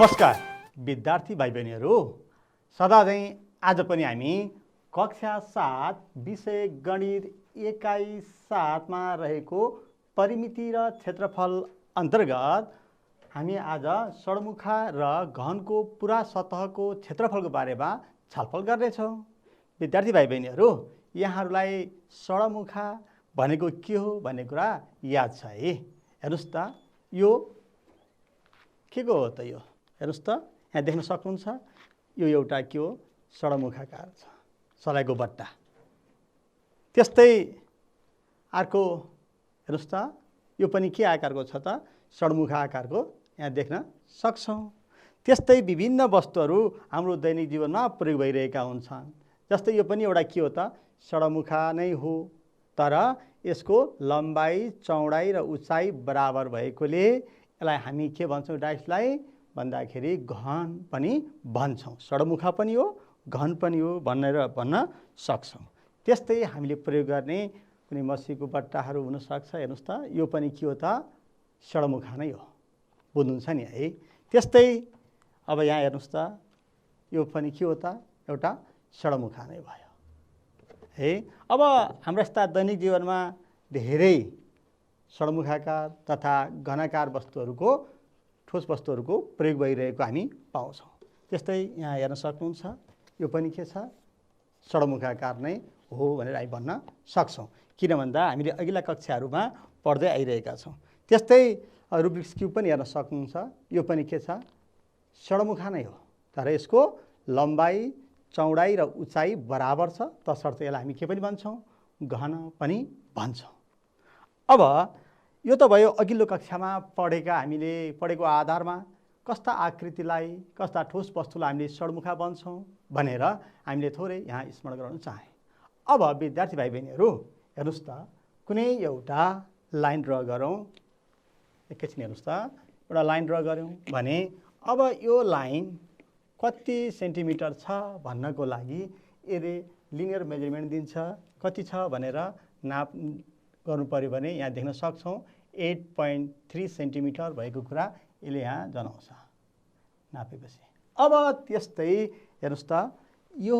नमस्कार विद्यार्थी भाइ बहिनीहरू, सदा चाहिँ आज पनि हामी कक्षा 7 विषय गणित एकाइ 7 मा रहेको परिमिति र क्षेत्रफल अन्तर्गत हामी आज सडमुखा र घनको पुरा सतहको क्षेत्रफलको बारेमा छलफल गर्नेछौँ। विद्यार्थी भाइ बहिनीहरू, यहाँहरूलाई सडमुखा भनेको के हो भन्ने कुरा याद छ है? हेर्नुस् त, यो के को हो त? यो हेर्नुस् त, यहाँ देख्न सक्नुहुन्छ, यो एउटा के हो? सडमुखाकार छ, सलाइको बट्टा। त्यस्तै अर्को हेर्नुस् त, यो पनि के आकारको छ त? सडमुखा आकारको यहाँ देख्न सक्छौँ। त्यस्तै विभिन्न वस्तुहरू हाम्रो दैनिक जीवनमा प्रयोग भइरहेका हुन्छन्। जस्तै यो पनि एउटा के हो त? सडमुखा नै हो, तर यसको लम्बाइ, चौडाइ र उचाइ बराबर भएकोले यसलाई हामी के भन्छौँ? डाइसलाई भन्दाखेरि घन पनि भन्छौँ। सडमुखा पनि हो, घन पनि हो भन्न सक्छौँ। त्यस्तै हामीले प्रयोग गर्ने कुनै मसीको बट्टाहरू हुनसक्छ। हेर्नुहोस् त, यो पनि के हो त? सडमुखा नै हो। बुझ्नुहुन्छ नि है? त्यस्तै अब यहाँ हेर्नुहोस् त, यो पनि के हो त? एउटा सडमुखा नै भयो है। अब हाम्रो यस्ता दैनिक जीवनमा धेरै सडमुखाकार तथा घनाकार वस्तुहरूको, ठोस वस्तुहरूको प्रयोग भइरहेको हामी पाउँछौँ। त्यस्तै यहाँ हेर्न सक्नुहुन्छ, यो पनि के छ? सडमुखाकार नै हो भनेर हामी भन्न सक्छौँ। किन भन्दा हामीले अघिल्ला कक्षाहरूमा पढ्दै आइरहेका छौँ। त्यस्तै रुबिक्स क्युब पनि हेर्न सक्नुहुन्छ, यो पनि के छ? सडमुखा नै हो, तर यसको लम्बाइ, चौडाइ र उचाइ बराबर छ, तसर्थ यसलाई हामी के पनि भन्छौँ? घन पनि भन्छौँ। अब यो त भयो अघिल्लो कक्षामा हामीले पढेको आधारमा कस्ता आकृतिलाई, कस्ता ठोस वस्तुलाई हामीले सडमुखा भन्छौँ भनेर हामीले थोरै यहाँ स्मरण गराउन चाहे। अब विद्यार्थी भाइ बहिनीहरू, हेर्नुहोस् त, कुनै एउटा लाइन ड्र गरौँ। एकैछिन हेर्नुहोस् त, एउटा लाइन ड्र गऱ्यौँ भने अब यो लाइन कति सेन्टिमिटर छ भन्नको लागि यसले लिनियर मेजरमेन्ट दिन्छ। कति छ भनेर नाप गर्नु पर्यो भने यहाँ देख्न सक्छौँ 8.3 सेन्टिमिटर भएको कुरा यसले यहाँ जनाउँछ नापेपछि। अब त्यस्तै हेर्नुहोस् त, यो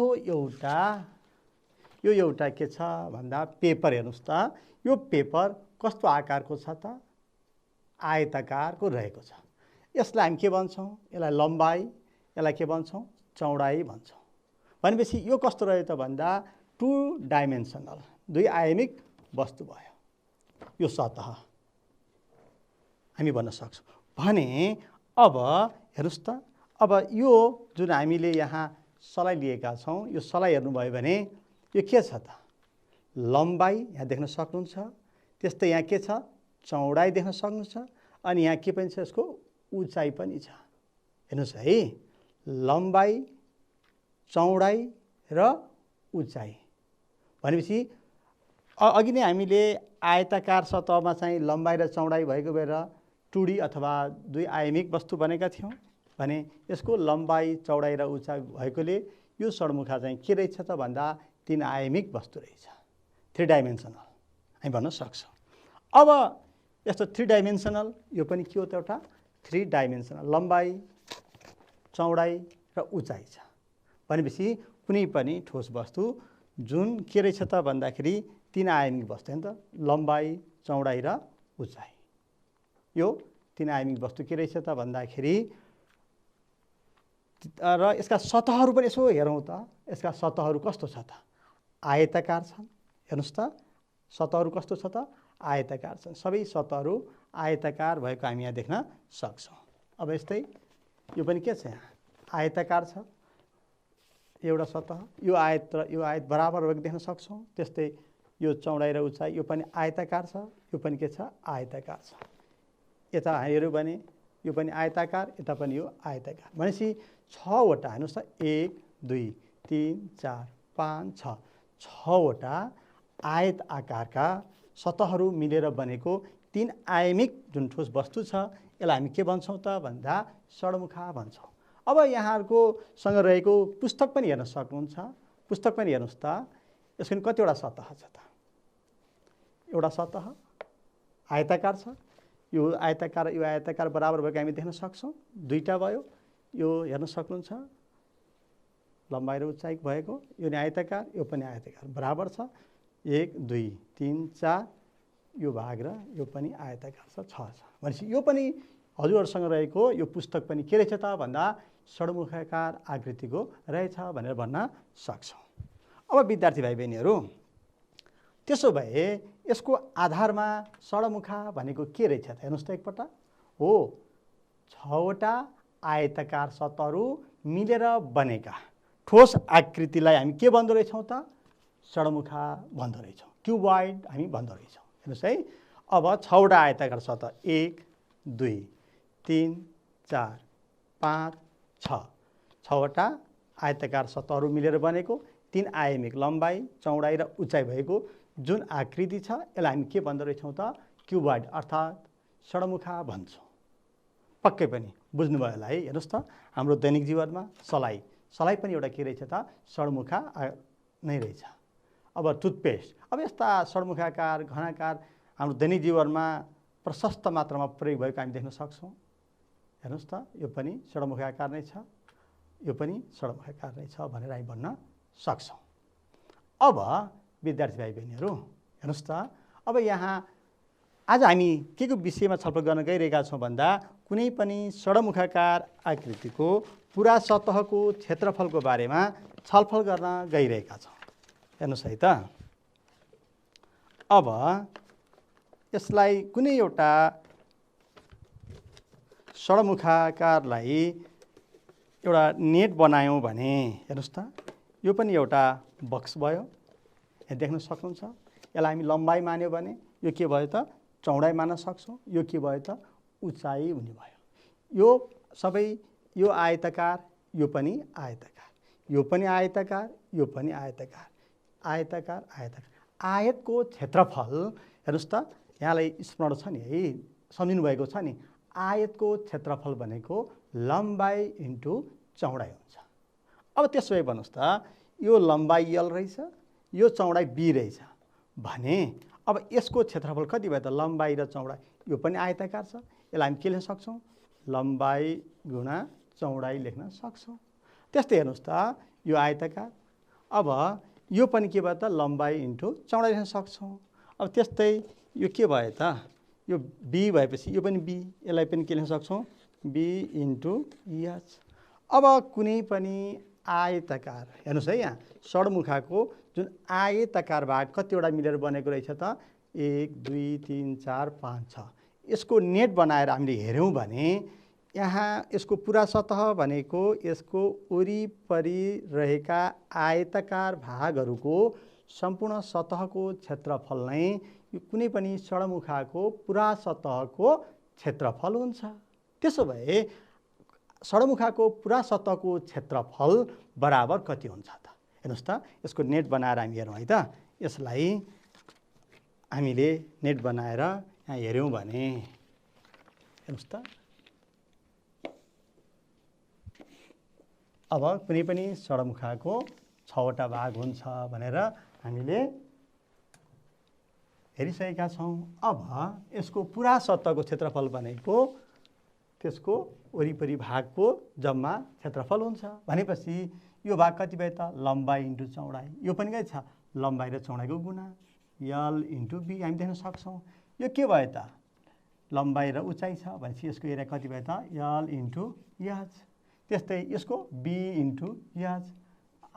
एउटा के छ भन्दा पेपर। हेर्नुहोस् त, यो पेपर कस्तो आकारको छ त? आयताकारको रहेको छ। यसलाई हामी के भन्छौँ? यसलाई लम्बाइ, यसलाई के भन्छौँ? चौडाइ भन्छौँ। भनेपछि यो कस्तो रह्यो त भन्दा 2 डाइमेन्सनल, 2 आयामिक वस्तु भयो यो सतह, हामी भन्न सक्छौँ। भने अब हेर्नुहोस् त, अब यो जुन हामीले यहाँ सलाई लिएका छौँ, यो सलाई हेर्नुभयो भने यो के छ त? लम्बाइ यहाँ देख्न सक्नुहुन्छ। त्यस्तै यहाँ के छ? चौडाइ देख्न सक्नुहुन्छ। अनि यहाँ के पनि छ? यसको उचाइ पनि छ। हेर्नुहोस् है, लम्बाइ, चौडाइ र उचाइ भनेपछि अघि नै हामीले आयताकार सतहमा चाहिँ लम्बाइ र चौडाइ भएको भएर 2D अथवा 2 आयामिक वस्तु बनेका थियौँ भने यसको लम्बाइ, चौडाइ र उचाइ भएकोले यो सडमुखा चाहिँ के रहेछ त भन्दा 3 आयामिक वस्तु रहेछ, 3 डाइमेन्सनल हामी भन्न सक्छौँ। अब यस्तो 3 डाइमेन्सनल यो पनि के हो त? एउटा 3 डाइमेन्सनल लम्बाइ, चौडाइ र उचाइ छ। भनेपछि कुनै पनि ठोस वस्तु जुन के रहेछ त भन्दाखेरि 3 आयामिक वस्तु हो नि त, लम्बाइ, चौडाइ र उचाइ। यो 3 आयामिक वस्तु के रहेछ त भन्दाखेरि, र यसका सतहहरू पनि यसो हेरौँ त, यसका सतहहरू कस्तो छ त? आयताकार छन्। हेर्नुहोस् त, सतहहरू कस्तो छ त? आयताकार छन्। सबै सतहहरू आयताकार भएको हामी यहाँ देख्न सक्छौँ। अब यस्तै यो पनि के छ? यहाँ आयताकार छ एउटा सतह, यो आयत र यो आयत बराबर भएको देख्न सक्छौँ। त्यस्तै यो चौडाइ र उचाइ यो पनि आयताकार छ, यो पनि के छ? आयताकार छ। यता हेऱ्यो भने यो पनि आयताकार, यता पनि यो आयताकार। भनेपछि 6वटा, हेर्नुहोस् त, 1 2 3 4 5 6, 6वटा आयत आकारका सतहहरू मिलेर बनेको 3 आयामिक जुन ठोस वस्तु छ, यसलाई हामी के भन्छौँ त भन्दा सडमुखा भन्छौँ। अब यहाँहरूको सँग रहेको पुस्तक पनि हेर्न सक्नुहुन्छ। पुस्तक पनि हेर्नुहोस् त, यसको कतिवटा सतह छ त? एउटा सतह आयताकार छ। यो आयताकार बराबर भएको हामी देख्न सक्छौँ। 2टा भयो। यो हेर्न सक्नुहुन्छ लम्बाइ र उचाइ भएको यो नि आयताकार यो पनि आयताकार बराबर छ 1 2 3 4 यो भाग र यो पनि आयताकार छ 6 छ भनेपछि यो पनि हजुरहरूसँग रहेको यो पुस्तक पनि के रहेछ त भन्दा षड्मुखाकार आकृतिको रहेछ भनेर भन्न सक्छौँ। अब विद्यार्थी भाइ बहिनीहरू त्यसो भए यसको आधारमा षड्मुखा भनेको के रहेछ त हेर्नुहोस् त एकपल्ट हो 6वटा आयताकार सतहहरू मिलेर बनेका ठोस आकृतिलाई हामी के भन्दो रहेछौँ त षड्मुखा भन्दो रहेछौँ क्युबॉइड हामी भन्दो रहेछौँ। हेर्नुहोस् है अब 6वटा आयताकार सतह 1 2 3 4 5 6 6वटा आयताकार सतहहरू मिलेर बनेको 3 आयामिक लम्बाइ चौडाइ र उचाइ भएको जुन आकृति छ यसलाई हामी के भन्दो रहेछौँ त क्युबॉइड अर्थात् षड्मुखा भन्छौँ। पक्कै पनि बुझ्नुभयो होला है। हेर्नुहोस् त हाम्रो दैनिक जीवनमा सलाई पनि एउटा के रहेछ त षड्मुखा नै रहेछ। अब टुथपेस्ट अब यस्ता षड्मुखाकार घनाकार हाम्रो दैनिक जीवनमा प्रशस्त मात्रामा प्रयोग भएको हामी देख्न सक्छौँ। हेर्नुहोस् त यो पनि षड्मुखाकार नै छ यो पनि षड्मुखाकार नै छ भनेर हामी भन्न सक्छौँ। अब विद्यार्थी भाइ बहिनीहरू हेर्नुहोस् त अब यहाँ आज हामी के को विषयमा छलफल गर्न गइरहेका छौँ भन्दा कुनै पनि षड्मुखाकार आकृतिको पुरा सतहको क्षेत्रफलको बारेमा छलफल गर्न गइरहेका छौँ। हेर्नुहोस् है त अब यसलाई कुनै एउटा षड्मुखाकारलाई एउटा नेट बनायौँ भने हेर्नुहोस् त यो पनि एउटा बक्स भयो यहाँ देख्न सक्नुहुन्छ। यसलाई हामी लम्बाइ मान्यो भने यो के भयो त चौडाइ मान्न सक्छौँ यो के भयो त उचाइ हुने भयो। यो सबै यो आयताकार यो पनि आयताकार यो पनि आयताकार यो पनि आयताकार आयताकार आयताकार आयतको क्षेत्रफल हेर्नुहोस् त यहाँलाई स्मरण छ नि है सम्झिनु भएको छ नि आयतको क्षेत्रफल भनेको लम्बाइ इन्टु चौडाइ हुन्छ। अब त्यसो भए भन्नुहोस् त यो लम्बाइ L रहेछ यो चौडाइ B रहेछ भने अब यसको क्षेत्रफल कति भयो त लम्बाइ र चौडाइ यो पनि आयताकार छ यसलाई हामी के लेख्न सक्छौँ लम्बाइ गुणा चौडाइ लेख्न सक्छौँ। त्यस्तै हेर्नुहोस् त यो आयताकार अब यो पनि के भयो त लम्बाइ इन्टु चौडाइ लेख्न सक्छौँ। अब त्यस्तै यो के भयो त यो B भएपछि यो पनि B यसलाई पनि के लेख्न सक्छौँ B इन्टु H। अब कुनै पनि आयताकार हेर्नुहोस् है यहाँ षड्मुखाको जुन आयताकार भाग कतिवटा मिलेर बनेको रहेछ त 1 2 3 4 5 6 यसको नेट बनाएर हामीले हेऱ्यौँ भने यहाँ यसको पुरा सतह भनेको यसको वरिपरि रहेका आयताकार भागहरूको सम्पूर्ण सतहको क्षेत्रफल नै यो कुनै पनि षड्मुखाको पुरा सतहको क्षेत्रफल हुन्छ। त्यसो भए षड्मुखाको पुरा सतहको क्षेत्रफल बराबर कति हुन्छ त हेर्नुहोस् त यसको नेट बनाएर हामी हेरौँ है त यसलाई हामीले नेट बनाएर यहाँ हेऱ्यौँ भने हेर्नुहोस् त अब कुनै पनि षड्मुखाको 6वटा भाग हुन्छ भनेर हामीले हेरिसकेका छौँ। अब यसको पुरा सतहको क्षेत्रफल भनेको त्यसको वरिपरि भागको जम्मा क्षेत्रफल हुन्छ भनेपछि यो भाग कति भयो त लम्बाइ इन्टु चौडाइ यो पनि के छ लम्बाइ र चौडाइको गुणा L इन्टु B हामी देख्न सक्छौँ। यो के भयो त लम्बाइ र उचाइ छ भनेपछि यसको एरिया कति भयो त L इन्टु H। त्यस्तै यसको B इन्टु H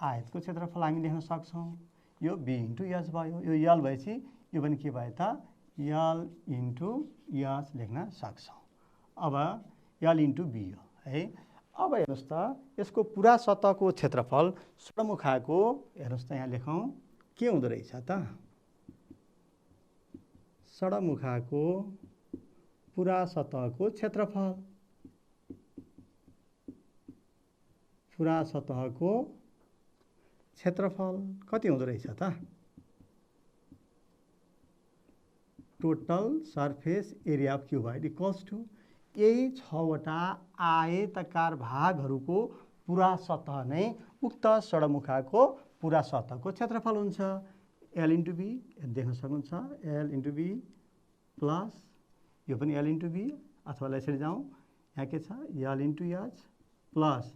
आयतको क्षेत्रफल हामी लेख्न सक्छौँ यो B इन्टु H भयो यो L भएपछि यो पनि के भयो त L इन्टु H लेख्न सक्छौँ। अब L इन्टु B हो है। अब हेर्नुहोस् त यसको पुरा सतहको क्षेत्रफल षड्मुखाको हेर्नुहोस् त यहाँ लेखौँ के हुँदो रहेछ त षड्मुखाको पुरा सतहको क्षेत्रफल पुरा सतहको क्षेत्रफल कति हुँदो रहेछ त total surface area of cuboid equals to यही 6वटा आयताकार भागहरूको पुरा सतह नै उक्त षड्मुखाको पुरा सतहको क्षेत्रफल हुन्छ। L इन्टु B देख्न सक्नुहुन्छ L इन्टु B प्लस यो पनि L इन्टु B अथवा यसरी जाउँ यहाँ के छ L into H plus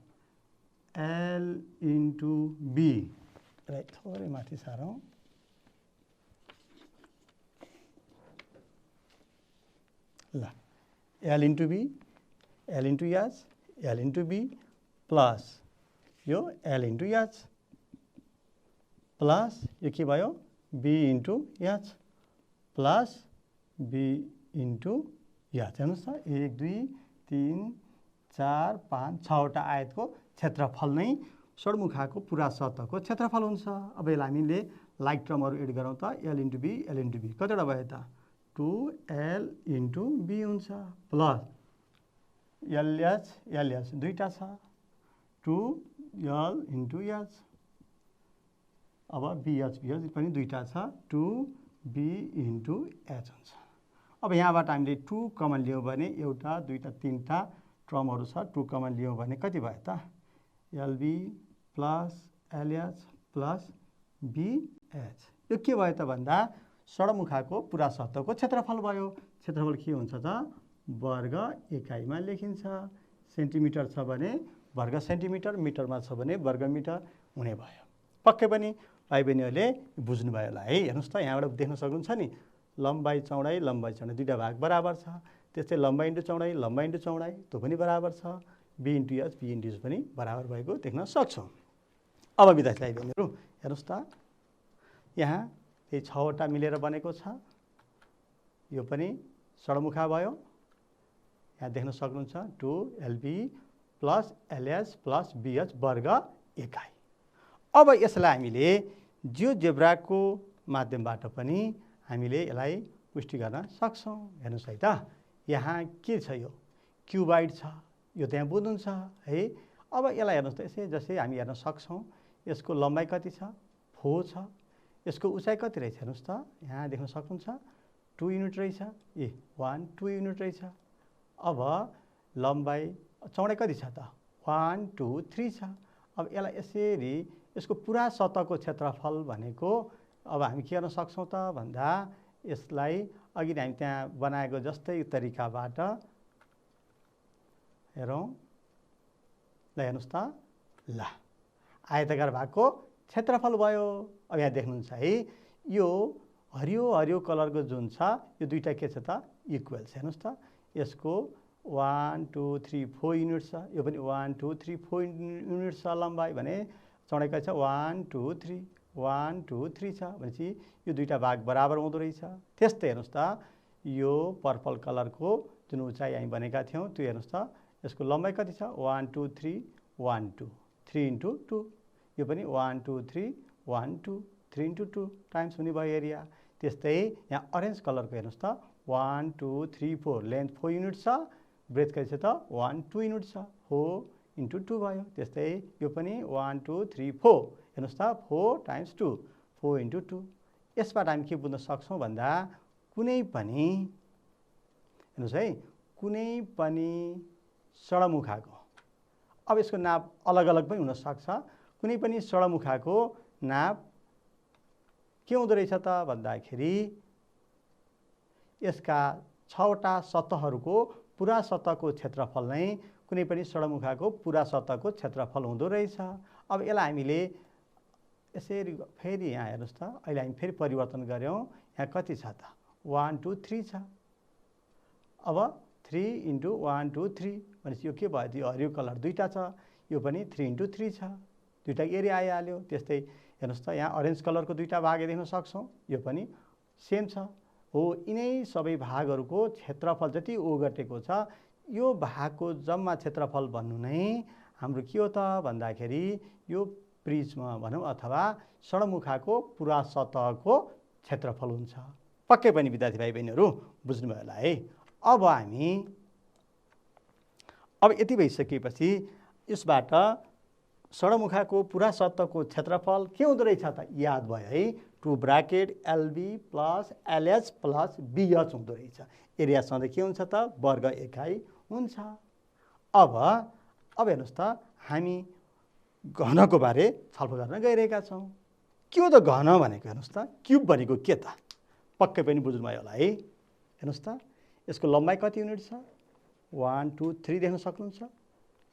L into B. Right, थोरै माथि सारौँ। ल L into B, L into H, L into B plus यो एल इन्टु एच प्लस यो के भयो B into H plus B into H. हेर्नुहोस् त 1 2 3 4 5 6वटा आयतको क्षेत्रफल नै षड्मुखाको पुरा सतहको क्षेत्रफल हुन्छ। अब यसलाई हामीले लाइक टर्महरू एड गरौँ त L into B, L into B कतिवटा भयो त 2l इन्टु बी हुन्छ प्लस एलएच, एलएच दुईवटा छ 2l इन्टु एच। अब बिएच, बिएच पनि दुईवटा छ 2b इन्टु एच हुन्छ। अब यहाँबाट हामीले 2 कमन लियौँ भने एउटा दुईवटा तिनवटा टर्महरू छ 2 कमन लियौँ भने कति भयो त LB plus LH plus BH. यो के भयो त भन्दा षड्मुखाको पुरा सतहको क्षेत्रफल भयो। क्षेत्रफल के हुन्छ त वर्ग एकाइमा लेखिन्छ। सेन्टिमिटर छ भने वर्ग सेन्टिमिटर, मिटरमा छ भने वर्ग मिटर हुने भयो। पक्कै पनि भाइ बहिनीहरूले बुझ्नुभयो होला है। हेर्नुहोस् त यहाँबाट देख्न सक्नुहुन्छ नि लम्बाइ चौडाइ दुईवटा भाग बराबर छ। त्यस्तै लम्बाइ इन्टु चौडाइ, लम्बाइ इन्टु चौडाइ त्यो पनि बराबर छ। B into H, B into H पनि बराबर भएको देख्न सक्छौँ। अब विद्यार्थी भाइ बहिनीहरू हेर्नुहोस् त यहाँ यही 6वटा मिलेर बनेको छ। यो पनि षड्मुखा भयो। यहाँ देख्न सक्नुहुन्छ 2lb plus LH plus BH वर्ग एकाइ। अब यसलाई हामीले जियोजेब्राको माध्यमबाट पनि हामीले यसलाई पुष्टि गर्न सक्छौँ। हेर्नुहोस् है त यहाँ के छ यो क्युबाइड छ, यो त्यहाँ बुझ्नुहुन्छ है। अब यसलाई हेर्नुहोस् त यसै जसै हामी हेर्न सक्छौँ यसको लम्बाइ कति छ 4 छ, यसको उचाइ कति रहेछ हेर्नुहोस् त यहाँ देख्न सक्नुहुन्छ 2 युनिट रहेछ, 1 2 युनिट रहेछ। अब लम्बाइ चौडाइ कति छ त 1 2 3 छ। अब यसलाई यसरी यसको पुरा सतहको क्षेत्रफल भनेको अब हामी के गर्न सक्छौँ त भन्दा यसलाई अघि हामी त्यहाँ बनाएको जस्तै तरिकाबाट हेरौँ। ल हेर्नुहोस् त ल आयताकार भागको क्षेत्रफल भयो। अब यहाँ देख्नुहुन्छ है यो हरियो हरियो कलरको जुन छ यो दुईवटा के छ त इक्वल छ। हेर्नुहोस् त यसको 1 2 3 4 युनिट छ, यो पनि 1 2 3 4 युनिट छ लम्बाइ भने चौडाइ कति छ 1 2 3 1 2 3 छ भनेपछि यो दुईवटा भाग बराबर हुँदो रहेछ। त्यस्तै हेर्नुहोस् त यो पर्पल कलरको जुन उचाइ हामी बनेका थियौँ त्यो हेर्नुहोस् त यसको लम्बाइ कति छ 1 2 3 1 2 3 इन्टु 2, यो पनि 1 2 3 1 2 3 इन्टु 2 टाइम्स हुने भयो एरिया। त्यस्तै यहाँ अरेन्ज कलरको हेर्नुहोस् त 1 2 3 4 लेन्थ 4 युनिट छ, ब्रेथ कति छ त 1 2 युनिट छ 4 इन्टु 2 भयो। त्यस्तै यो पनि 1 2 3 4 हेर्नुहोस् त 4 टाइम्स 2 4 इन्टु 2। यसबाट हामी के बुझ्न सक्छौँ भन्दा कुनै पनि हेर्नुहोस् है कुनै पनि षड्मुखाको अब यसको नाप अलग अलग पनि हुनसक्छ। कुनै पनि षड्मुखाको नाप के हुँदो रहेछ त भन्दाखेरि यसका 6वटा सतहहरूको पुरा सतहको क्षेत्रफल नै कुनै पनि षड्मुखाको पुरा सतहको क्षेत्रफल हुँदो रहेछ। अब यसलाई हामीले यसरी फेरि यहाँ हेर्नुहोस् त अहिले हामी फेरि परिवर्तन गऱ्यौँ। यहाँ कति छ त 1 2 3 छ। अब 3 इन्टु 1 2 3 भनेपछि यो के भयो यो हरियो कलर दुईवटा छ, यो पनि 3 इन्टु 3 छ, दुईवटा एरिया आइहाल्यो। त्यस्तै हेर्नुहोस् त यहाँ अरेन्ज कलरको दुईवटा भाग देख्न सक्छौँ, यो पनि सेम छ। हो यिनै सबै भागहरूको क्षेत्रफल जति ओगटेको छ यो भागको जम्मा क्षेत्रफल भन्नु नै हाम्रो के हो त भन्दाखेरि यो प्रिज्म भनौँ अथवा षड्मुखाको पुरा सतहको क्षेत्रफल हुन्छ। पक्कै पनि विद्यार्थी भाइ बहिनीहरू बुझ्नुभयो होला है। अब यति भइसकेपछि यसबाट षड्मुखाको पुरा सतहको क्षेत्रफल के हुँदो रहेछ त याद भयो है 2 bracket LB plus LH plus BH हुँदो रहेछ। एरिया सधैँ के हुन्छ त वर्ग एकाइ हुन्छ। अब हेर्नुहोस् त हामी घनको बारे छलफल गर्न गइरहेका छौँ। के हो त घन भनेको हेर्नुहोस् त क्युब भनेको के त पक्कै पनि बुझ्नुभयो होला है। हेर्नुहोस् त यसको लम्बाइ कति युनिट छ 1 2 3 देख्न सक्नुहुन्छ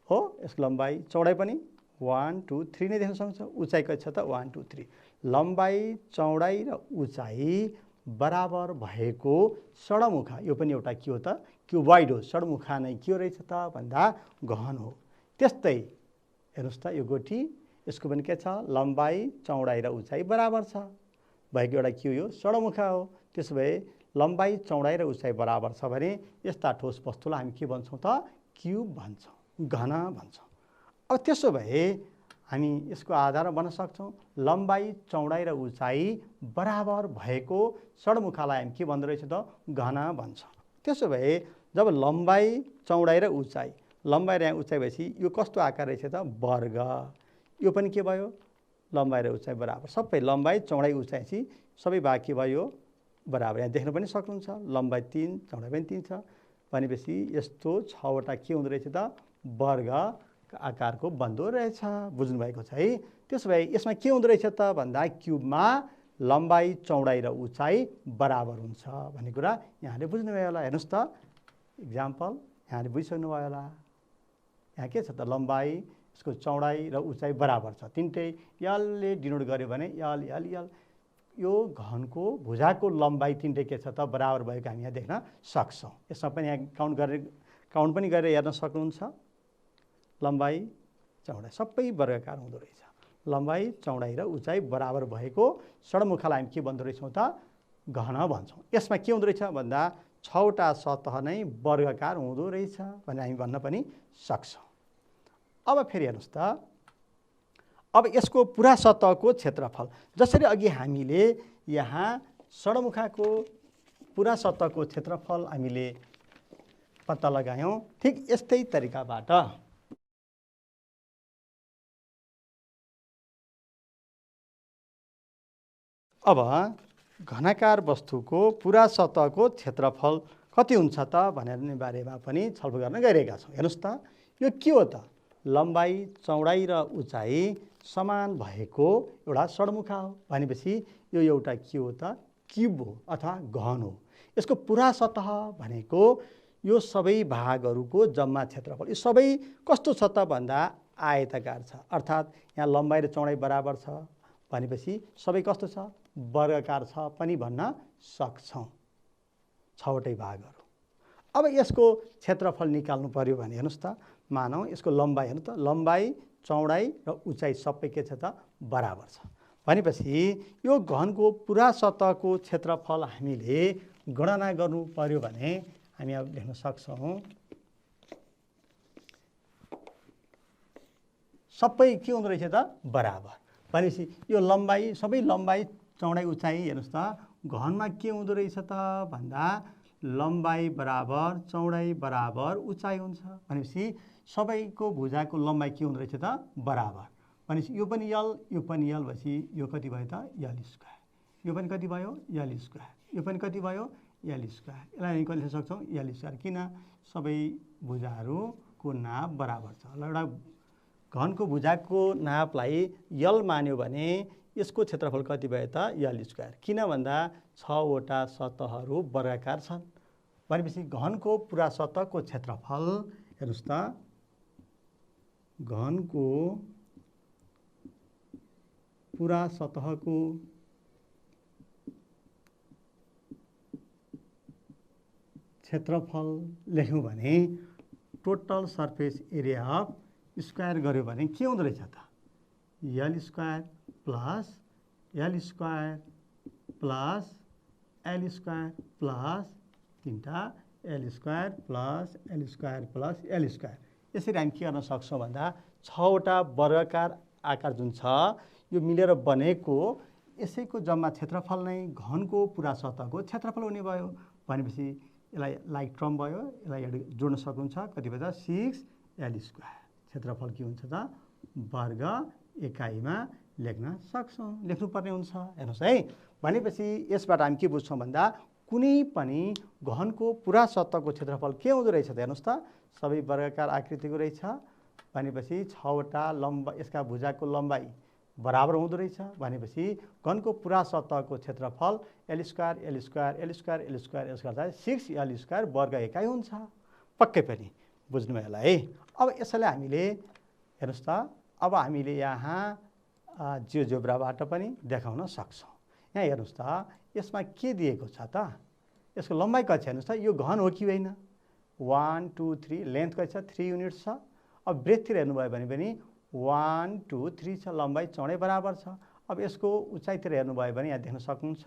हो। यसको लम्बाइ चौडाइ पनि 1 2 3 नै देख्न सक्छ। उचाइ कति छ त 1 2 3। लम्बाइ चौडाइ र उचाइ बराबर भएको सडमुखा, यो पनि एउटा के हो त क्युबोइड हो। सडमुखा नै के रहेछ त भन्दा गहन हो। त्यस्तै हेर्नुहोस् त यो गोठी, यसको पनि के छ लम्बाइ चौडाइ र उचाइ बराबर छ भएको एउटा के हो सडमुखा हो। त्यसो भए लम्बाइ चौडाइ र उचाइ बराबर छ भने यस्ता ठोस वस्तुलाई हामी के भन्छौँ त क्युब भन्छौँ, घन भन्छौँ। अब त्यसो भए हामी यसको आधारमा भन्न सक्छौँ लम्बाइ चौडाइ र उचाइ बराबर भएको सडमुखालाई हामी के भन्दो रहेछ त घन भन्छौँ। त्यसो भए जब लम्बाइ चौडाइ र उचाइ, लम्बाइ र उचाइ भएपछि यो कस्तो आकार रहेछ त वर्ग। यो पनि के भयो लम्बाइ र उचाइ बराबर, सबै लम्बाइ चौडाइ उचाइ चाहिँ सबै भाग के भयो बराबर। यहाँ देख्न पनि सक्नुहुन्छ लम्बाइ 3 चौडाइ पनि 3 छ भनेपछि यस्तो 6वटा के हुँदो रहेछ त वर्ग आकारको बन्दो रहेछ। बुझ्नुभएको छ है। त्यसो भए यसमा के हुँदो रहेछ त भन्दा क्युबमा लम्बाइ चौडाइ र उचाइ बराबर हुन्छ भन्ने कुरा यहाँले बुझ्नुभयो होला। हेर्नुहोस् त इक्जाम्पल यहाँले बुझिसक्नुभयो होला। यहाँ के छ त लम्बाइ यसको चौडाइ र उचाइ बराबर छ। तिनटै यलले डिनोट गर्यो भने यल यल यल, यो घनको भुजाको लम्बाइ तिनटै के छ त बराबर भएको हामी यहाँ देख्न सक्छौँ। यसमा पनि यहाँ काउन्ट पनि गरेर हेर्न सक्नुहुन्छ। लम्बाइ चौडाइ सबै वर्गाकार हुँदो रहेछ। लम्बाइ चौडाइ र उचाइ बराबर भएको सडमुखालाई हामी के भन्दो रहेछौँ त घन भन्छौँ। यसमा के हुँदो रहेछ भन्दा 6वटा सतह नै वर्गाकार हुँदो रहेछ भनेर हामी भन्न पनि सक्छौँ। अब फेरि हेर्नुहोस् त अब यसको पुरा सतहको क्षेत्रफल, जसरी अघि हामीले यहाँ सडमुखाको पुरा सतहको क्षेत्रफल हामीले पत्ता लगायौँ, ठिक यस्तै तरिकाबाट अब घनाकार वस्तुको पुरा सतहको क्षेत्रफल कति हुन्छ त भनेर बारेमा पनि छलफल गर्न गइरहेका छौँ। हेर्नुहोस् त यो के हो त लम्बाइ चौडाइ र उचाइ समान भएको एउटा सडमुखा हो भनेपछि यो एउटा के हो त क्युब हो अथवा घन हो। यसको पुरा सतह भनेको यो सबै भागहरूको जम्मा क्षेत्रफल। यो सबै कस्तो छ त भन्दा आयताकार छ, अर्थात् यहाँ लम्बाइ र चौडाइ बराबर छ भनेपछि सबै कस्तो छ वर्गाकार छ पनि भन्न सक्छौँ 6वटै भागहरू। अब यसको क्षेत्रफल निकाल्नु पर्यो भने हेर्नुहोस् त मानौँ यसको लम्बाइ हेर्नु त लम्बाइ चौडाइ र उचाइ सबै के छ त बराबर छ भनेपछि यो घनको पुरा सतहको क्षेत्रफल हामीले गणना गर्नु पर्यो भने हामी अब लेख्न सक्छौँ सबै के हुँदो रहेछ त बराबर भनेपछि यो लम्बाइ सबै लम्बाइ चौडाइ उचाइ हेर्नुहोस् त घनमा के हुँदो रहेछ त भन्दा लम्बाइ बराबर चौडाइ बराबर उचाइ हुन्छ भनेपछि सबैको भुजाको लम्बाइ के हुँदो रहेछ त बराबर भनेपछि यो पनि यल यो पनि यल भएपछि यो कति भयो त यल स्क्वायर, यो पनि कति भयो यल स्क्वायर, यो पनि कति भयो यल स्क्वायर। यसलाई हामी कहिले लेख्न सक्छौँ यल स्क्वायर, किन सबै भुजाहरूको नाप बराबर छ। ल एउटा घनको भुजाको नापलाई यल मान्यो भने यसको क्षेत्रफल कति भयो त यल स्क्वायर, किन भन्दा 6वटा सतहहरू वर्गाकार छन् भनेपछि घनको पुरा सतहको क्षेत्रफल हेर्नुहोस् त घनको पुरा सतहको क्षेत्रफल लेख्यौँ भने total surface area of square गर्यो भने के हुँदो रहेछ त L square plus L square plus L square plus तिनवटा L square plus L square plus L square. यसरी हामी के गर्न सक्छौँ भन्दा 6वटा वर्गाकार आकार जुन छ यो मिलेर बनेको यसैको जम्मा क्षेत्रफल नै घनको पुरा सतहको क्षेत्रफल हुने भयो भनेपछि यसलाई लाइक टर्म भयो, यसलाई जोड्न सक्नुहुन्छ कति भयो त 6 एल स्क्वायर। क्षेत्रफल के हुन्छ त वर्ग एकाइमा लेख्न सक्छौँ, लेख्नुपर्ने हुन्छ। हेर्नुहोस् है भनेपछि यसबाट हामी के बुझ्छौँ भन्दा कुनै पनि घनको पुरा सतहको क्षेत्रफल के हुँदो रहेछ त हेर्नुहोस् त सबै वर्गाकार आकृतिको रहेछ भनेपछि 6वटा यसका भुजाको लम्बाइ बराबर हुँदो रहेछ भनेपछि घनको पुरा सतहको क्षेत्रफल L square L square L square L square L square 6 L square वर्ग एकाइ हुन्छ। पक्कै पनि बुझ्नुभयो होला है। अब यसैलाई हामीले हेर्नुहोस् त, अब हामीले यहाँ जियोजेब्राबाट पनि देखाउन सक्छौँ। यहाँ हेर्नुहोस् त, यसमा के दिएको छ त, यसको लम्बाइ कति छ हेर्नुहोस् त, यो घन हो कि होइन, 1 2 3 लेन्थ कति छ 3 युनिट छ। अब ब्रेथतिर हेर्नुभयो भने पनि 1 2 3 छ, लम्बाइ चौडाइ बराबर छ। अब यसको उचाइतिर हेर्नुभयो भने यहाँ देख्न सक्नुहुन्छ,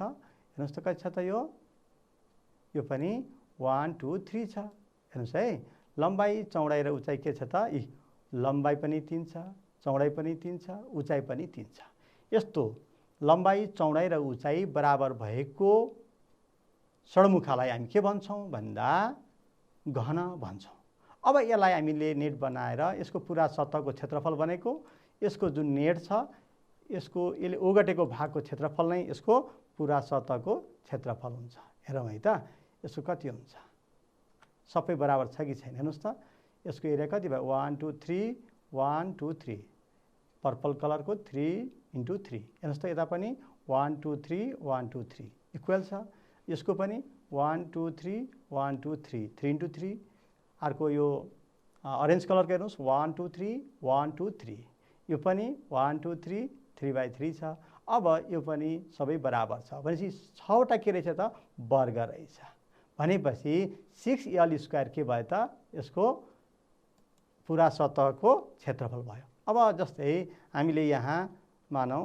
हेर्नुहोस् त कति छ त, यो पनि 1 2 3 छ। हेर्नुहोस् है, लम्बाइ चौडाइ र उचाइ के छ त, लम्बाइ पनि 3 छ, चौडाइ पनि 3 छ, उचाइ पनि 3 छ। यस्तो लम्बाइ चौडाइ र उचाइ बराबर भएको षड्मुखालाई हामी के भन्छौँ भन्दा घन भन्छौँ। अब यसलाई हामीले नेट बनाएर यसको पुरा सतहको क्षेत्रफल बनेको, यसको जुन नेट छ यसको यसले ओगटेको भागको क्षेत्रफल नै यसको पुरा सतहको क्षेत्रफल हुन्छ। हेरौँ है त, यसको कति हुन्छ, सबै बराबर छ कि छैन। हेर्नुहोस् त, यसको एरिया कति भयो, 1 2 3 1 2 3, पर्पल कलरको 3 × 3। हेर्नुहोस् त, यता पनि 1 2 3 1 2 3 इक्वल छ। यसको पनि 1 2 3 1 2 3 3 × 3। अर्को यो अरेन्ज कलरको हेर्नुहोस् 1 2 3 1 2 3, यो पनि 1 2 3 3/3 छ। अब यो पनि सबै बराबर छ भनेपछि 6वटा के रहेछ त, वर्ग रहेछ। भनेपछि 6L² के भयो त, यसको पुरा सतहको क्षेत्रफल भयो। अब जस्तै हामीले यहाँ मानौँ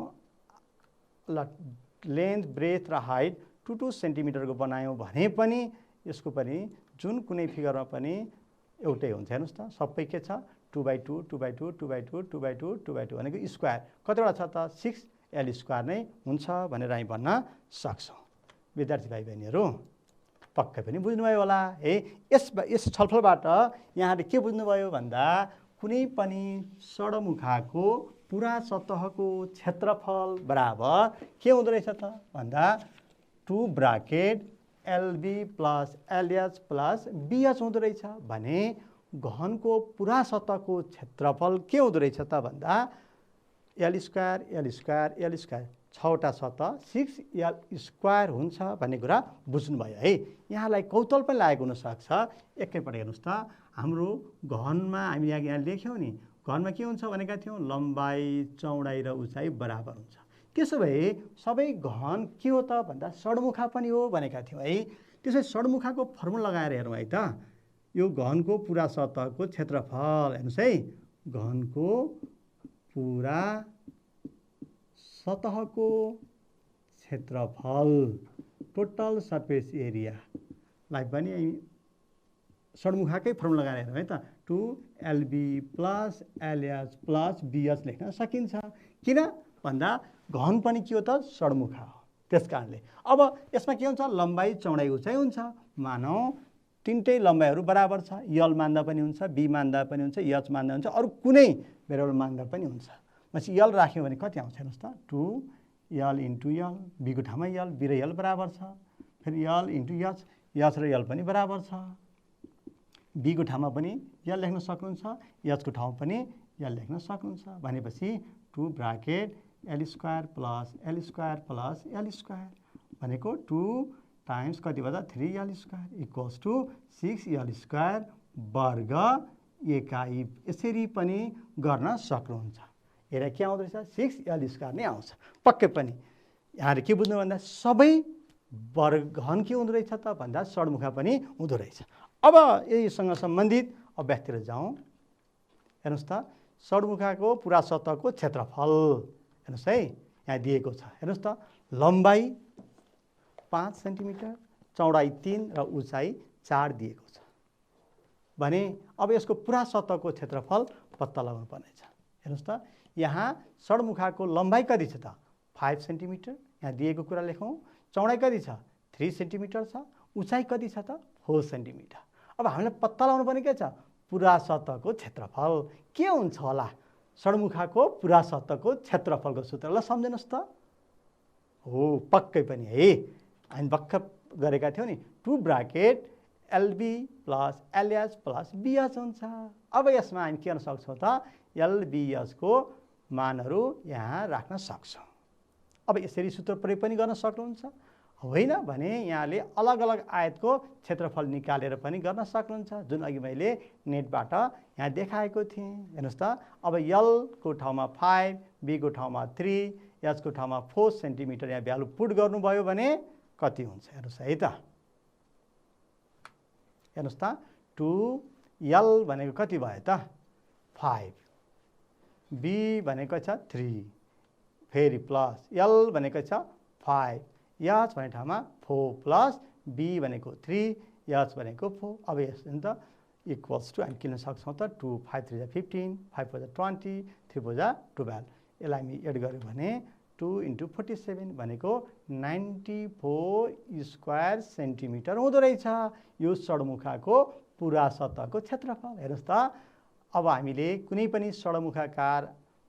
लेन्थ ब्रेथ र हाइट 2 सेन्टिमिटरको बनायौँ भने पनि यसको पनि जुन कुनै फिगरमा पनि एउटै हुन्छ। हेर्नुहोस् त, सबै के छ 2/2 2/2 2/2 2/2 2/2 भनेको स्क्वायर कतिवटा छ त, 6L² नै हुन्छ भनेर हामी भन्न सक्छौँ। विद्यार्थी भाइ बहिनीहरू पक्कै पनि बुझ्नुभयो होला है। यस छलफलबाट यहाँले के बुझ्नुभयो भन्दा कुनै पनि षड्मुखाको पुरा सतहको क्षेत्रफल बराबर के हुँदो रहेछ त भन्दा 2 ब्राकेट LB + LH + BH हुँदो रहेछ। भने घनको पुरा सतहको क्षेत्रफल के हुँदो रहेछ त भन्दा L² L² L², 6वटा सतह 6L² हुन्छ भन्ने कुरा बुझ्नुभयो है। यहाँलाई कौतल पनि लागेको हुनसक्छ। एकैपल्ट हेर्नुहोस् त, हाम्रो घनमा हामीले यहाँ लेख्यौँ नि, घनमा के हुन्छ भनेका थियौँ, लम्बाइ चौडाइ र उचाइ बराबर हुन्छ। त्यसो भए सबै घन के हो त भन्दा षड्मुखा पनि हो भनेका थियौँ है। त्यसै षड्मुखाको फर्मुला लगाएर हेरौँ है त, यो घनको पुरा सतहको क्षेत्रफल हेर्नुहोस् है, घनको पुरा सतहको क्षेत्रफल टोटल सर्फेस एरियालाई पनि षड्मुखाकै फर्मुला लगाएर हेरौँ है त, 2LB + LH + BH लेख्न सकिन्छ। किन भन्दा घन पनि के हो त, षड्मुखा हो। त्यस कारणले अब यसमा के हुन्छ, लम्बाइ चौडाइ उचाइ हुन्छ। मानौँ तिनटै लम्बाइहरू बराबर छ, यल मान्दा पनि हुन्छ, बी मान्दा पनि हुन्छ, एच मान्दा हुन्छ, अरू कुनै भेरिएबल मान्दा पनि हुन्छ। भनेपछि यल राख्यौँ भने कति आउँछ हेर्नुहोस् त, 2L × L, बीको ठाउँमा यल, बी र यल बराबर छ। फेरि L × H, H र L पनि बराबर छ। बीको ठाउँमा पनि यल लेख्न सक्नुहुन्छ, एचको ठाउँमा पनि यल लेख्न सक्नुहुन्छ। भनेपछि 2 ब्राकेट L² + L² + L² भनेको 2 टाइम्स कति भन्दा 3L² = 6L² वर्ग एकाइ। यसरी पनि गर्न सक्नुहुन्छ। हेर के आउँदो रहेछ, 6L² नै आउँछ पक्कै पनि। यहाँले के बुझ्नु भन्दा सबै वर्ग घन के हुँदो रहेछ त भन्दा षड्मुखा पनि हुँदो रहेछ। अब यहीसँग सम्बन्धित अभ्यासतिर जाउँ। हेर्नुहोस् त, षड्मुखाको पुरा सतहको क्षेत्रफल हेर्नुहोस् है, यहाँ दिएको छ। हेर्नुहोस् त, लम्बाइ 5 सेन्टिमिटर, चौडाइ 3 र उचाइ 4 दिएको छ। भने अब यसको पुरा सतहको क्षेत्रफल पत्ता लगाउनु पर्नेछ। हेर्नुहोस् त, यहाँ षड्मुखाको लम्बाइ कति छ त 5 सेन्टिमिटर, यहाँ दिएको कुरा लेखौँ। चौडाइ कति छ 3 सेन्टिमिटर छ, उचाइ कति छ त 4 सेन्टिमिटर। अब हामीलाई पत्ता लगाउनु पर्ने के छ, पुरा सतहको क्षेत्रफल। के हुन्छ होला षड्मुखाको पुरा सतहको क्षेत्रफलको सूत्रलाई सम्झिनुहोस् त। हो पक्कै पनि है, हामी भर्खर गरेका थियौँ नि, 2 ब्राकेट LB + LH + BH हुन्छ। अब यसमा हामी के गर्न सक्छौँ त, LBH को मानहरू यहाँ राख्न सक्छौँ। अब यसरी सूत्र प्रयोग पनि गर्न सक्नुहुन्छ। होइन भने यहाँले अलग अलग आयतको क्षेत्रफल निकालेर पनि गर्न सक्नुहुन्छ, जुन अघि मैले नेटबाट यहाँ देखाएको थिएँ। हेर्नुहोस् त, अब एलको ठाउँमा 5, बीको ठाउँमा 3, एचको ठाउँमा 4 सेन्टिमिटर यहाँ भ्यालु पुट गर्नुभयो भने कति हुन्छ हेर्नुहोस् है त। हेर्नुहोस् त, 2l भनेको कति भयो त 5, बी भनेको छ 3, फेरि प्लस एल भनेको छ 5, एच भन्ने ठाउँमा 4 प्लस बी भनेको 3, एच भनेको 4। अब यसो त इक्वल्स टु हामी किन सक्छौँ त 2, 5 3 जा 15, 5 4 जा 20, 3 4 जा 12। यसलाई हामी एड गऱ्यौँ भने 2 × 47 भनेको 94 स्क्वायर सेन्टिमिटर हुँदो रहेछ यो सडमुखाको पुरा सतहको क्षेत्रफल। हेर्नुहोस् त, अब हामीले कुनै पनि सडमुखाकार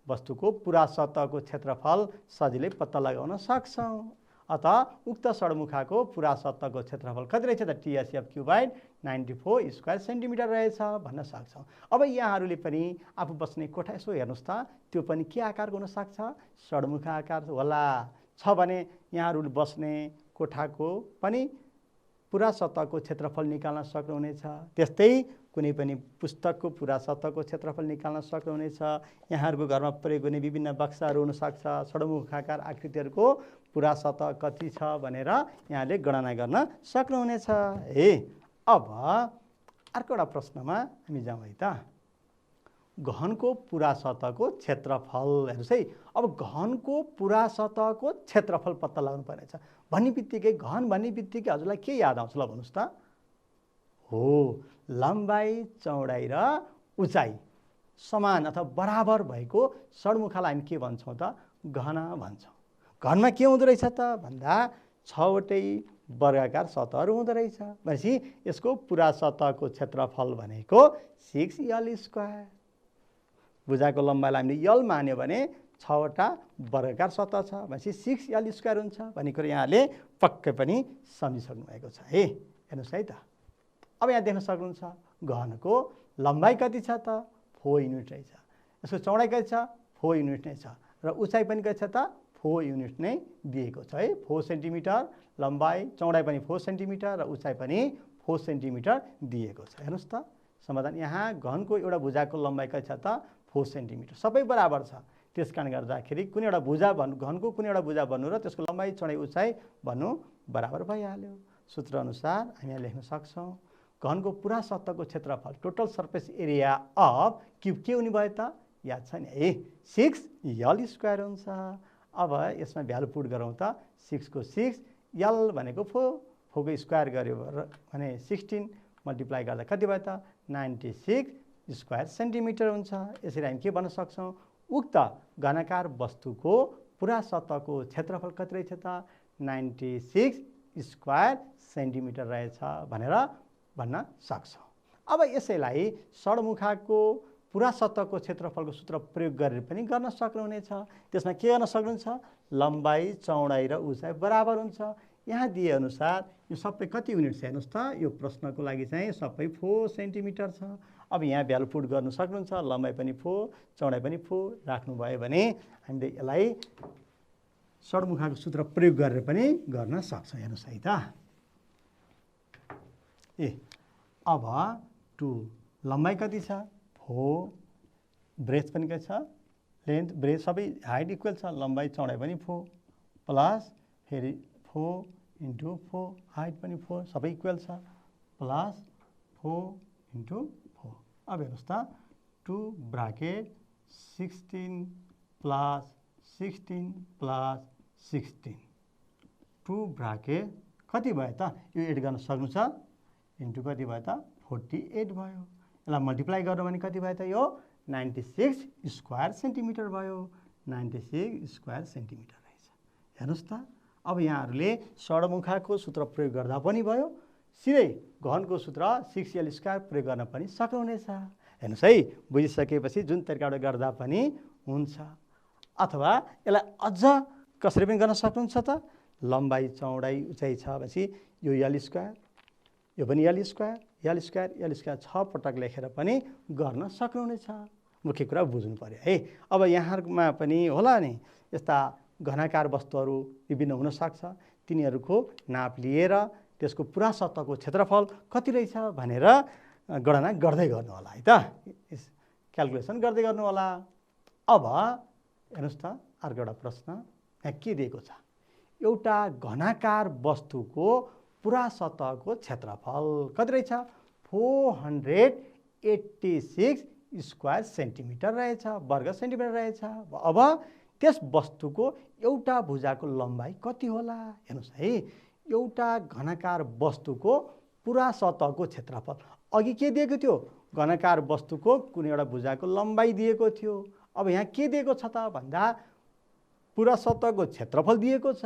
वस्तुको पुरा सतहको क्षेत्रफल सजिलै पत्ता लगाउन सक्छौँ। अतः उक्त सडमुखाको पुरा सतहको क्षेत्रफल कति रहेछ त TSF क्युबाइड 94 स्क्वायर सेन्टिमिटर रहेछ भन्न सक्छौँ। अब यहाँहरूले पनि आफू बस्ने कोठा यसो हेर्नुहोस् त, त्यो पनि के आकारको हुनसक्छ, सडमुखा आकार होला छ भने यहाँहरूले बस्ने कोठाको पनि पुरा सतहको क्षेत्रफल निकाल्न सक्नुहुनेछ। त्यस्तै कुनै पनि पुस्तकको पुरा सतहको क्षेत्रफल निकाल्न सक्नुहुनेछ। यहाँहरूको घरमा प्रयोग हुने विभिन्न बक्साहरू हुनसक्छ, सडमुखाकार आकृतिहरूको पुरा सतह कति छ भनेर यहाँले गणना गर्न सक्नुहुनेछ है। अब अर्को एउटा प्रश्नमा हामी जाउँ है त, घनको पुरा सतहको क्षेत्रफल। हेर्नुहोस् है, अब घनको पुरा सतहको क्षेत्रफल पत्ता लगाउनु पर्नेछ भन्ने बित्तिकै घन भन्ने बित्तिकै हजुरलाई के याद आउँछ ल भन्नुहोस् त? हो, लम्बाइ चौडाइ र उचाइ समान अथवा बराबर भएको सडमुखालाई हामी के भन्छौँ त? घन भन्छौँ। घनमा के हुँदो रहेछ त भन्दा 6वटै वर्गाकार सतहहरू हुँदो रहेछ भनेपछि यसको पुरा सतहको क्षेत्रफल भनेको 6l स्क्वायर। भुजाको लम्बाइलाई हामीले यल मान्यो भने 6वटा वर्गाकार सतह छ भनेपछि 6l स्क्वायर हुन्छ भन्ने कुरो यहाँले पक्कै पनि सम्झिसक्नु भएको छ है। हेर्नुहोस् है त, अब यहाँ देख्न सक्नुहुन्छ घनको लम्बाइ कति छ त 4 युनिट रहेछ, यसको चौडाइ कति छ 4 युनिट नै छ र उचाइ पनि कति छ त 4 युनिट नै दिएको छ है। 4 सेन्टिमिटर लम्बाइ, चौडाइ पनि 4 सेन्टिमिटर र उचाइ पनि 4 सेन्टिमिटर दिएको छ। हेर्नुहोस् त समाधान, यहाँ घनको एउटा भुजाको लम्बाइ कति छ त 4 सेन्टिमिटर, सबै बराबर छ। त्यस कारणले गर्दाखेरि कुनै एउटा भुजा भन्नु, घनको कुनै एउटा भुजा भन्नु र त्यसको लम्बाइ चौडाइ उचाइ भन्नु बराबर भइहाल्यो। सूत्र अनुसार हामी यहाँ लेख्न सक्छौँ घनको पुरा सतहको क्षेत्रफल total surface area of cube के हुने भयो त याद छ नि है, 6l स्क्वायर हुन्छ। अब यसमा भ्यालु पुट गरौँ त 6 को 6, l भनेको 4, 4 को स्क्वायर गऱ्यो भने 16 मल्टिप्लाई गर्दा कति भयो त 96 स्क्वायर सेन्टिमिटर हुन्छ। यसरी हामी के भन्न सक्छौँ, उक्त घनाकार वस्तुको पुरा सतहको क्षेत्रफल कति रहेछ त 96 स्क्वायर सेन्टिमिटर रहेछ भनेर भन्न सक्छौँ। अब यसैलाई सडमुखाको पुरा सतहको क्षेत्रफलको सूत्र प्रयोग गरेर पनि गर्न सक्नुहुनेछ। त्यसमा के गर्न सक्नुहुन्छ, लम्बाइ चौडाइ र उचाइ बराबर हुन्छ। यहाँ दिए अनुसार यो सबै कति युनिट छ हेर्नुहोस् त, यो प्रश्नको लागि चाहिँ सबै 4 सेन्टिमिटर छ। अब यहाँ भ्यालु पुट गर्नु सक्नुहुन्छ, लम्बाइ पनि 4 चौडाइ पनि 4 राख्नुभयो भने हामीले यसलाई सडमुखाको सूत्र प्रयोग गरेर पनि गर्न सक्छौँ। हेर्नुहोस् है त, अब 2 लम्बाइ कति छ 4, ब्रेथ पनि कति छ, लेन्थ ब्रेथ सबै हाइट इक्वल छ, लम्बाइ चौडाइ पनि 4 प्लस फेरि 4 × 4 हाइट पनि 4 सबै इक्वल छ प्लस 4 × 4। अब हेर्नुहोस् त 2 ब्राकेट 16 प्लस 16 प्लस 16, 2 ब्राकेट कति भयो त यो एड गर्न सक्नुहुन्छ, इन्टु कति भयो त 48 भयो। यसलाई मल्टिप्लाई गर्नु भने कति भयो त यो 96 स्क्वायर सेन्टिमिटर भयो, 96 स्क्वायर सेन्टिमिटर रहेछ। हेर्नुहोस् त, अब यहाँहरूले सडमुखाको सूत्र प्रयोग गर्दा पनि भयो, सिधै घनको सूत्र 6l स्क्वायर प्रयोग गर्न पनि सक्नुहुनेछ। हेर्नुहोस् है, बुझिसकेपछि जुन तरिकाबाट गर्दा पनि हुन्छ। अथवा यसलाई अझ कसरी पनि गर्न सक्नुहुन्छ त, लम्बाइ चौडाइ उचाइ छ भनेपछि यो l स्क्वायर, यो पनि l square, l square, l square 6 पटक लेखेर पनि गर्न सक्नुहुनेछ। मुख्य कुरा बुझ्नु पर्यो है। अब यहाँमा पनि होला नि यस्ता घनाकार वस्तुहरू विभिन्न हुन सक्छ, तिनीहरूको नाप लिएर त्यसको पुरा सतहको क्षेत्रफल कति रहेछ भनेर गणना गर्दै गर्नु होला है त, क्याल्कुलेसन गर्दै गर्नु होला। अब हेर्नुहोस् त अर्को एउटा प्रश्न यहाँ के दिएको छ, एउटा घनाकार वस्तुको पुरा सतहको क्षेत्रफल कति रहेछ 486 स्क्वायर सेन्टिमिटर रहेछ, वर्ग सेन्टिमिटर रहेछ। अब त्यस वस्तुको एउटा भुजाको लम्बाइ कति होला हेर्नुहोस् है, एउटा घनाकार वस्तुको पुरा सतहको क्षेत्रफल अघि के दिएको थियो, घनाकार वस्तुको कुनै एउटा भुजाको लम्बाइ दिएको थियो। अब यहाँ के दिएको छ त भन्दा पुरा सतहको क्षेत्रफल दिएको छ,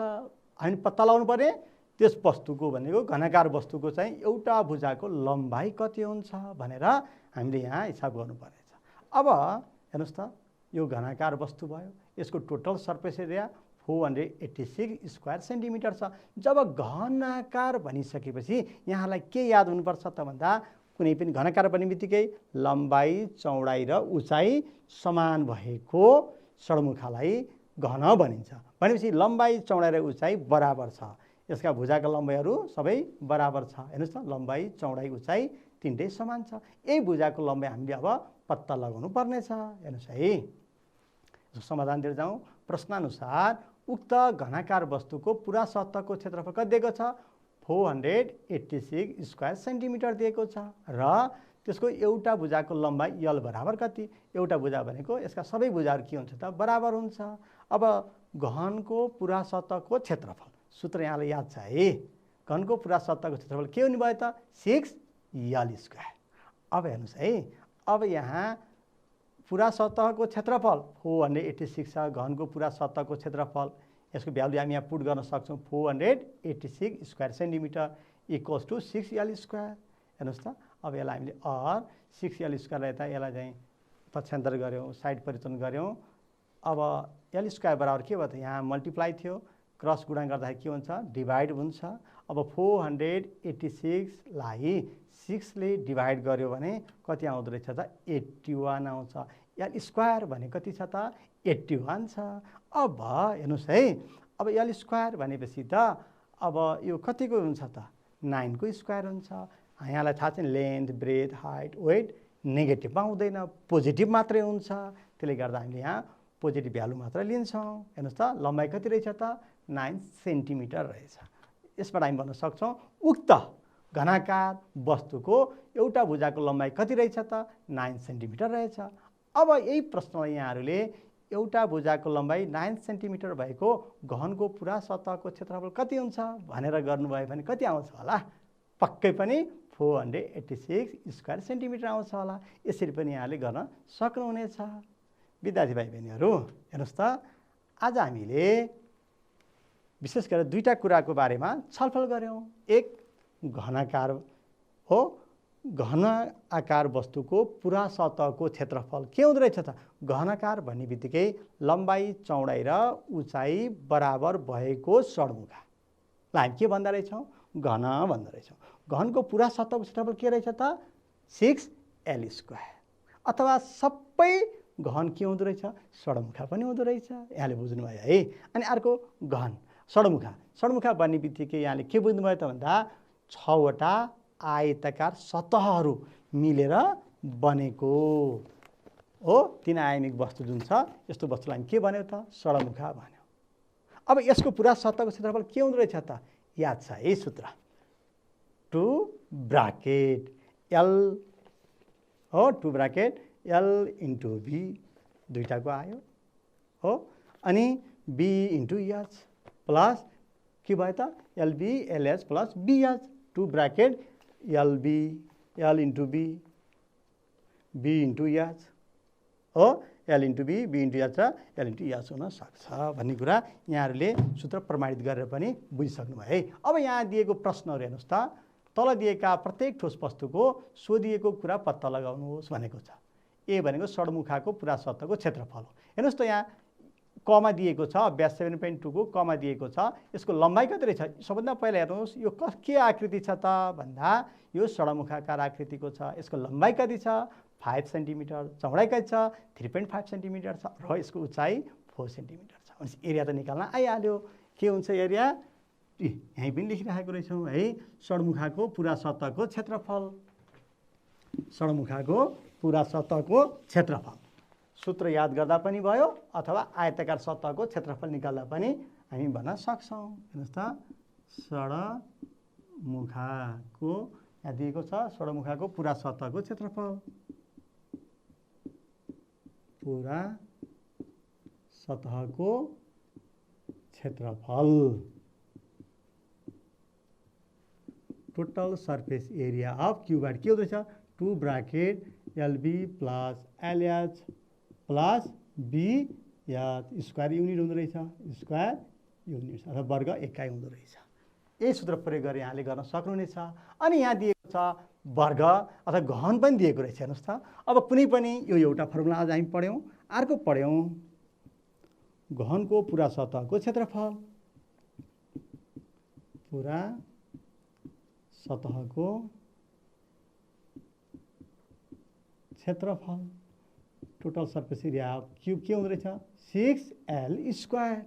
हामी पत्ता लगाउनु पर्ने त्यस वस्तुको भनेको घनाकार वस्तुको चाहिँ एउटा भुजाको लम्बाइ कति हुन्छ भनेर हामीले यहाँ हिसाब गर्नुपर्नेछ। अब हेर्नुहोस् त यो घनाकार वस्तु भयो, यसको total surface area 486 square centimetre छ। जब घनाकार भनिसकेपछि यहाँलाई के याद हुनुपर्छ त भन्दा कुनै पनि घनाकार भन्ने बित्तिकै लम्बाइ चौडाइ र उचाइ समान भएको सडमुखालाई घन भनिन्छ। भनेपछि लम्बाइ चौडाइ र उचाइ बराबर छ, यसका भुजाका लम्बाइहरू सबै बराबर छ। हेर्नुहोस् त लम्बाइ चौडाइ उचाइ तिनटै समान छ। यही भुजाको लम्बाइ हामीले अब पत्ता लगाउनु पर्नेछ। हेर्नुहोस् है, समाधानतिर जाउँ। प्रश्नानुसार उक्त घनाकार वस्तुको पुरा सतहको क्षेत्रफल कति दिएको छ 486 स्क्वायर सेन्टिमिटर दिएको छ र त्यसको एउटा भुजाको लम्बाइ यल बराबर कति, एउटा भुजा भनेको यसका सबै भुजाहरू के हुन्छ त बराबर हुन्छ। अब घनको पुरा सतहको क्षेत्रफल सूत्र यहाँलाई याद छ है, घनको पुरा सतहको क्षेत्रफल के हुने भयो त 6 यल स्क्वायर। अब हेर्नुहोस् है, अब यहाँ पुरा सतहको क्षेत्रफल 486 छ, घनको पुरा सतहको क्षेत्रफल यसको भ्यालु हामी यहाँ पुट गर्न सक्छौँ 486 square centimetre equals to 6 L square. हेर्नुहोस् त अब यसलाई हामीले 6 यल स्क्वायरलाई त यसलाई चाहिँ पक्षान्तर गऱ्यौँ, साइड परिवर्तन गऱ्यौँ। अब यल स्क्वायर बराबर के भयो त यहाँ मल्टिप्लाई थियो, क्रस गुणा गर्दाखेरि के हुन्छ डिभाइड हुन्छ। अब 486 लाई 6 ले डिभाइड गर्यो भने कति आउँदो रहेछ त 81 आउँछ। यल स्क्वायर भने कति छ त 81 छ। अब हेर्नुहोस् है, अब यल स्क्वायर भनेपछि त अब यो कतिको हुन्छ त 9 को स्क्वायर हुन्छ। यहाँलाई थाहा छ लेन्थ ब्रेथ हाइट वेट नेगेटिभमा हुँदैन, पोजिटिभ मात्रै हुन्छ। त्यसले गर्दा हामीले यहाँ पोजिटिभ भ्यालु मात्र लिन्छौँ। हेर्नुहोस् त लम्बाइ कति रहेछ त 9 सेन्टिमिटर रहेछ। यसबाट हामी भन्न सक्छौँ उक्त घनाकार वस्तुको एउटा भुजाको लम्बाइ कति रहेछ त 9 सेन्टिमिटर रहेछ। अब यही प्रश्नलाई यहाँहरूले एउटा भुजाको लम्बाइ 9 सेन्टिमिटर भएको घनको पुरा सतहको क्षेत्रफल कति हुन्छ भनेर गर्नुभयो भने कति आउँछ होला, पक्कै पनि 486 स्क्वायर सेन्टिमिटर आउँछ होला। यसरी पनि यहाँले गर्न सक्नुहुनेछ। विद्यार्थी भाइ बहिनीहरू हेर्नुहोस् त आज हामीले विशेष गरेर दुईटा कुराको बारेमा छलफल गऱ्यौँ। एक घनाकार हो, घन आकार वस्तुको पुरा सतहको क्षेत्रफल के हुँदो रहेछ त, घनाकार भन्ने बित्तिकै लम्बाइ चौडाइ र उचाइ बराबर भएको सडमुखालाई हामी के भन्दा रहेछौँ घन भन्दा रहेछौँ। घनको पुरा सतहको क्षेत्रफल के रहेछ त 6 यल स्क्वायर, अथवा सबै घन के हुँदो रहेछ सडमुखा पनि हुँदो रहेछ। यहाँले बुझ्नुभयो है। अनि अर्को घन सडमुखा, सडमुखा भन्ने बित्तिकै यहाँले के बुझ्नुभयो त भन्दा 6 वटा आयताकार सतहहरू मिलेर बनेको हो 3 आयामिक वस्तु जुन छ, यस्तो वस्तुलाई हामी के भन्यो त सडमुखा भन्यो। अब यसको पुरा सतहको क्षेत्रफल के हुँदो रहेछ त याद छ है सूत्र 2 ब्राकेट यल हो, 2 ब्राकेट यल इन्टु बी दुईटाको आयो हो, अनि बी इन्टु एच प्लस के भयो त LB LH plus BH 2 bracket LB L into B B into H हो, L into B B into H र एल इन्टु एच हुन सक्छ भन्ने कुरा यहाँहरूले सूत्र प्रमाणित गरेर पनि बुझिसक्नु भयो है। अब यहाँ दिएको प्रश्नहरू हेर्नुहोस् त, तल दिएका प्रत्येक ठोस वस्तुको सोधिएको कुरा पत्ता लगाउनुहोस् भनेको छ। ए भनेको सडमुखाको पुरा सतहको क्षेत्रफल हो। हेर्नुहोस् त यहाँ कमा दिएको छ, व्यास 7.2 को कमा दिएको छ, यसको लम्बाइ कति रहेछ सबभन्दा पहिला हेर्नुहोस् यो के आकृति छ त भन्दा यो सडमुखाकार आकृतिको छ। यसको लम्बाइ कति छ 5 सेन्टिमिटर, चौडाइ कति छ 3.5 सेन्टिमिटर छ र यसको उचाइ 4 सेन्टिमिटर छ। भनेपछि एरिया त निकाल्न आइहाल्यो। के हुन्छ एरिया यहीँ पनि लेखिराखेको रहेछौँ है। षड्मुखाको पुरा सतहको क्षेत्रफल, षड्मुखाको पुरा सतहको क्षेत्रफल सूत्र याद गर्दा पनि भयो अथवा आयताकार सतहको क्षेत्रफल निकाल्दा पनि हामी भन्न सक्छौँ। हेर्नुहोस् त, षड्मुखाको यहाँ दिएको छ, षड्मुखाको पुरा सतहको क्षेत्रफल, पुरा सतहको क्षेत्रफल, total surface area of cuboid के हुँदैछ 2 bracket LB plus LH plus BH square unit हुँदो रहेछ, स्क्वायर युनिट अथवा वर्ग एकाइ हुँदो रहेछ। यही सूत्र प्रयोग गरेर यहाँले गर्न सक्नुहुनेछ। अनि यहाँ दिएको छ वर्ग अथवा घन पनि दिएको रहेछ। हेर्नुहोस् त, अब कुनै पनि यो एउटा फर्मुला आज हामी पढ्यौँ, अर्को पढ्यौँ घनको पुरा सतहको क्षेत्रफल, पुरा सतहको क्षेत्रफल, टोटल सर्फेस एरिया क्युब के हुँदो रहेछ 6L स्क्वायर,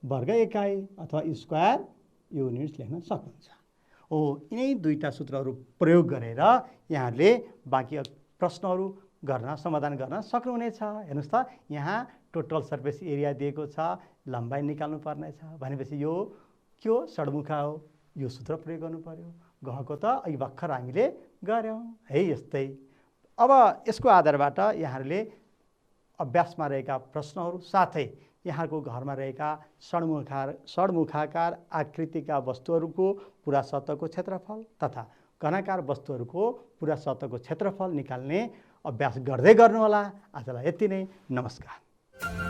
वर्ग एकाइ अथवा स्क्वायर युनिट्स लेख्न सक्नुहुन्छ। हो, यिनै दुईटा सूत्रहरू प्रयोग गरेर यहाँहरूले बाँकी प्रश्नहरू गर्न समाधान गर्न सक्नुहुनेछ। हेर्नुहोस् त, यहाँ टोटल सर्फेस एरिया दिएको छ, लम्बाइ निकाल्नु पर्नेछ भनेपछि यो के हो षड्मुखा हो, यो सूत्र प्रयोग गर्नु पर्यो। घको त अघि भर्खर हामीले गऱ्यौँ है। यस्तै अब यसको आधारबाट यहाँहरूले अभ्यासमा रहेका प्रश्नहरू साथै यहाँको घरमा रहेका षड्मुखाकार आकृतिका वस्तुहरूको पुरा सतहको क्षेत्रफल तथा घनाकार वस्तुहरूको पुरा सतहको क्षेत्रफल निकाल्ने अभ्यास गर्दै गर्नुहोला। आजलाई यति नै, नमस्कार।